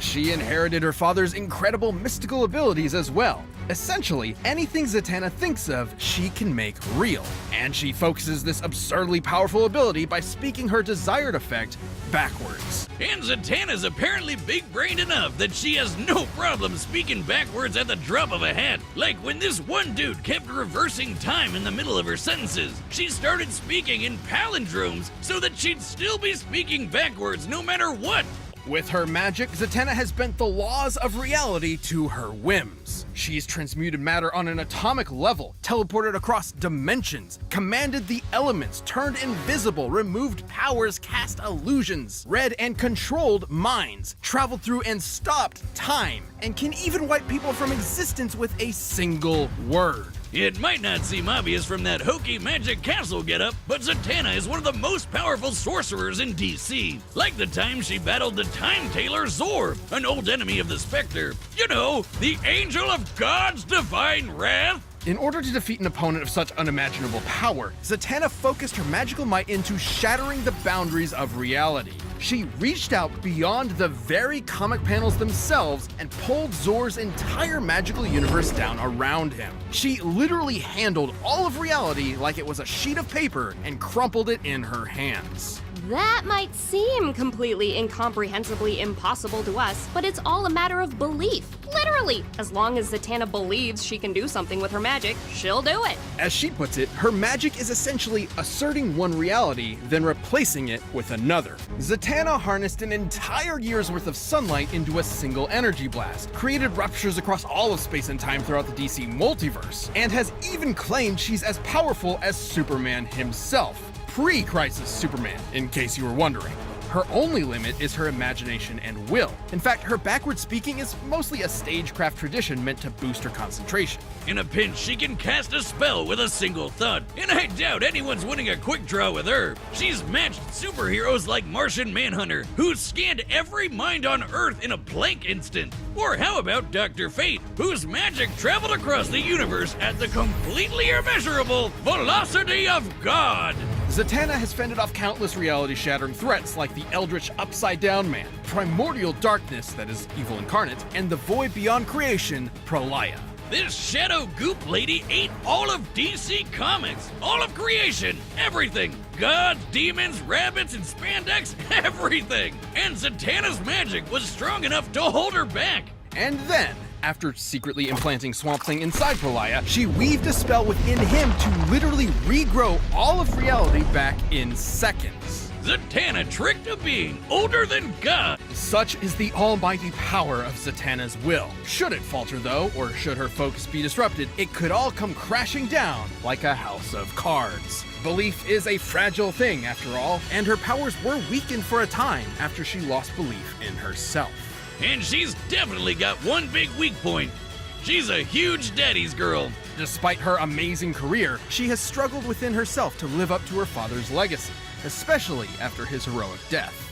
She inherited her father's incredible mystical abilities as well. Essentially, anything Zatanna thinks of, she can make real. And she focuses this absurdly powerful ability by speaking her desired effect backwards. And Zatanna's apparently big-brained enough that she has no problem speaking backwards at the drop of a hat. Like when this one dude kept reversing time in the middle of her sentences, she started speaking in palindromes so that she'd still be speaking backwards no matter what. With her magic, Zatanna has bent the laws of reality to her whims. She's transmuted matter on an atomic level, teleported across dimensions, commanded the elements, turned invisible, removed powers, cast illusions, read and controlled minds, traveled through and stopped time, and can even wipe people from existence with a single word. It might not seem obvious from that hokey magic castle getup, but Zatanna is one of the most powerful sorcerers in DC. Like the time she battled the Time Tailor Zor, an old enemy of the Spectre. You know, the angel of God's divine wrath. In order to defeat an opponent of such unimaginable power, Zatanna focused her magical might into shattering the boundaries of reality. She reached out beyond the very comic panels themselves and pulled Zor's entire magical universe down around him. She literally handled all of reality like it was a sheet of paper and crumpled it in her hands. That might seem completely incomprehensibly impossible to us, but it's all a matter of belief. Literally, as long as Zatanna believes she can do something with her magic, she'll do it. As she puts it, her magic is essentially asserting one reality, then replacing it with another. Zatanna harnessed an entire year's worth of sunlight into a single energy blast, created ruptures across all of space and time throughout the DC multiverse, and has even claimed she's as powerful as Superman himself. Pre-Crisis Superman, in case you were wondering. Her only limit is her imagination and will. In fact, her backward speaking is mostly a stagecraft tradition meant to boost her concentration. In a pinch, she can cast a spell with a single thud, and I doubt anyone's winning a quick draw with her. She's matched superheroes like Martian Manhunter, who scanned every mind on Earth in a blank instant. Or how about Dr. Fate, whose magic traveled across the universe at the completely immeasurable velocity of God. Zatanna has fended off countless reality-shattering threats like the Eldritch Upside-Down Man, Primordial Darkness, that is evil incarnate, and the Void Beyond Creation, Pralaya. This shadow goop lady ate all of DC Comics, all of creation, everything. Gods, demons, rabbits, and spandex, everything. And Zatanna's magic was strong enough to hold her back. And then, after secretly implanting Swamp Thing inside Pralaya, she weaved a spell within him to literally regrow all of reality back in seconds. Zatanna tricked a being older than God. Such is the almighty power of Zatanna's will. Should it falter though, or should her focus be disrupted, it could all come crashing down like a house of cards. Belief is a fragile thing after all, and her powers were weakened for a time after she lost belief in herself. And she's definitely got one big weak point. She's a huge daddy's girl. Despite her amazing career, she has struggled within herself to live up to her father's legacy, especially after his heroic death.